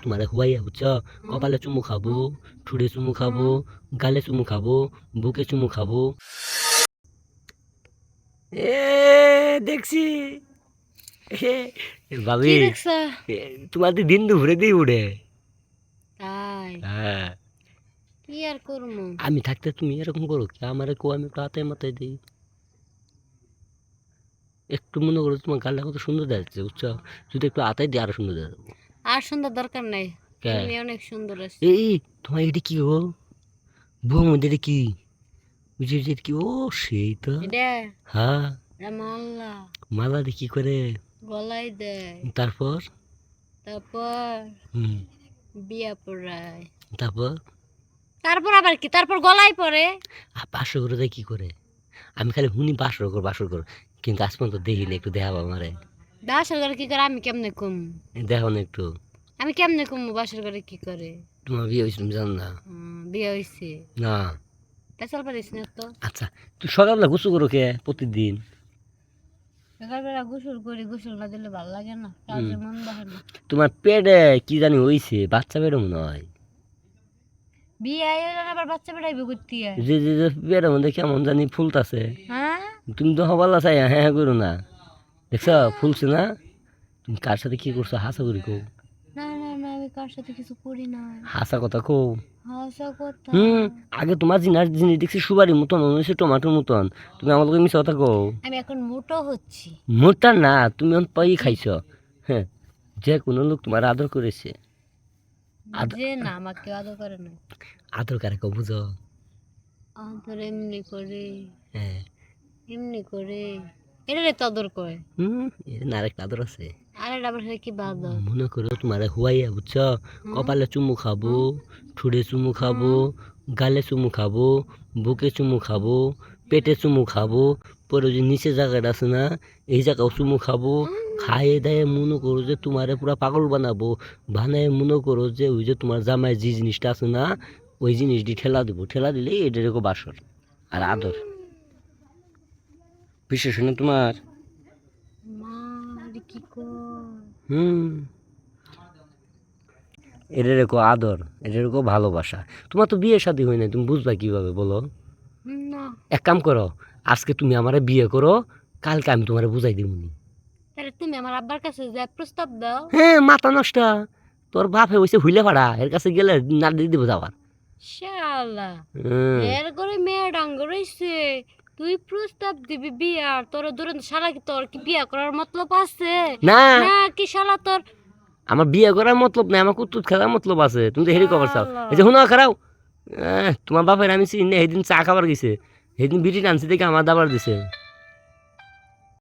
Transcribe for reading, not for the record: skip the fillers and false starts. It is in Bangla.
তোমারে হুয়াইয়া বুঝছো, কপালে চুমু খাবো, ঠুড়ে চুমু খাবো, গালে চুমু খাবো, বুকে চুমু খাবো। এ দেখছি কি ভাবি, দেখছ? তোমার দিন দুপুরে দিয়ে উঠে। তাই হ্যাঁ, কি আর করবো? আমি থাকতে তুমি এরকম করো কি? আমারে কো আমি একটু হাতে মাথায় দিই। একটু মনে করো তোমার গালটা কত সুন্দর দেখাচ্ছে বুঝছো, যদি একটু হাতায় দিয়ে আরো সুন্দর দেখাবো। আর সুন্দর দরকার নাই, কে তুমি অনেক সুন্দর আছো। এই তোমার এটা কি গো? বউ মধ্যে এটা কি? বুঝি এটা কি? ও সেই তো। এটা হ্যাঁ, মাল্লা মালা দিয়ে কি করে? গলায় দেয়, তারপর তারপর হুম, বিয়া পড়ায়, তারপর তারপর আবার কি, তারপর গলায় পরে। বাসর করে দেয় কি করে? আমি খালি শুনি বাসর কর, কিন্তু আজ পর্যন্ত দেখিনি। একটু দেখাবো আমারে? বাসর করে কি করে আমি কেমনে কম? দেখো না একটু। আমি কেমনে কম বাসর করে কি করে? তোমার বিয়ে হয়েছিল তুমি জানো না? বিয়ে হয়েছে, না। পেশাল পারিস না তো। আচ্ছা, তুই সকালবেলা গোসল করো কে প্রতিদিন? সকালবেলা গোসল করি, গোসল না দিলে ভালো লাগে না, হুম, কাজে মন বসে না। তোমার পেটে কি জানি হয়েছে, বাচ্চা পেটে মনে হয়। বিয়ে আইলে আবার বাচ্চা বেড়াইবে করতে। যে পেটের মধ্যে কেমন জানি ফুলতাছে। হ্যাঁ, তুমি তো হবালা চাই হ্যাঁ হ্যাঁ করো না। দেখছ ফুলছে না? তুমি কার সাথে কি করছো হাসা করি কো? না না না, আমি কার সাথে কিছু করি না। হাসা কথা কো। হাসা কথা। হুম, আগে তোমার জিনিস দেখছি সুবারির মতন, মনে হচ্ছে টমাটোর মতন। তুমি আমার লোকের মিশা কথা কো। আমি এখন মোটো হচ্ছি। মোটা না, তুমি অন পাই খাইছ। হ্যাঁ, যে কোনো লোক তোমার আদর করেছে। যে না, আমাকে আদর করে না। আদর কারে কো বুঝো? আদর এমনি করে, হ্যাঁ। এমনি করে, এটা রে তো আদর কয়। হুম, এর না আরেকটা আদর আছে। আর এটা আবার কি বাদর? মনে করো তোমারে হুয়াইয়া বুঝছো, কপালে চুমু খাবো, ঠুড়ে চুমু খাবো, গালে চুমু খাবো, বুকে চুমু খাবো, পেটে চুমু খাবো, পরে যে নিচে জায়গাটা আছে না, এই জায়গাও চুমু খাবো। খাইয়ে দায়ে মনে করো যে তোমারে পুরা পাগল বানাবো। বানায় মনে করো যে ওই যে তোমার জামায় যে জিনিসটা আছে না, ওই জিনিসটি ঠেলা দেবো। ঠেলা দিলে এটারকম বাসর আর আদর। বিশেষ না তোমার? মা, এটা কি কয়? হুম, এটারকম আদর, এটারকম ভালোবাসা। তোমার তো বিয়ে শাদী হয় না, তুমি বুঝবা কিভাবে বলো? না, এক কাম করো, আজকে তুমি আমারে বিয়ে করো, কালকে আমি তোমারে বুঝাই দিবনি। তাহলে তুমি আমার আব্বার কাছে যা প্রস্তাব দাও। হ্যাঁ, মাথা নষ্ট। তোর বাপে হইছে হুইলে ফাড়া, এর কাছে গেলে না দিয়ে দিব যাবার। শালা, হুম, এর করে মেয়ে ডাঙ্গ রইছে, তুই প্রস্তাব দিবি বিয়ার? তোর ধরেন শালা কি, তোর কি বিয়া করার মতলব আছে? না, না কি শালা তোর? আমার বিয়ে করার মতলব নাই, আমার কুত্তুত খেলার মতলব আছে। তুমি তো হেরি কবার চাও। শালা, এই যে শুনো খারাও, তোমার বাপের আমি চিনি না, সেদিন চা খাবার গেছে, সেদিন বিড়ি টানছি দেখে আমার দাবার দিছে।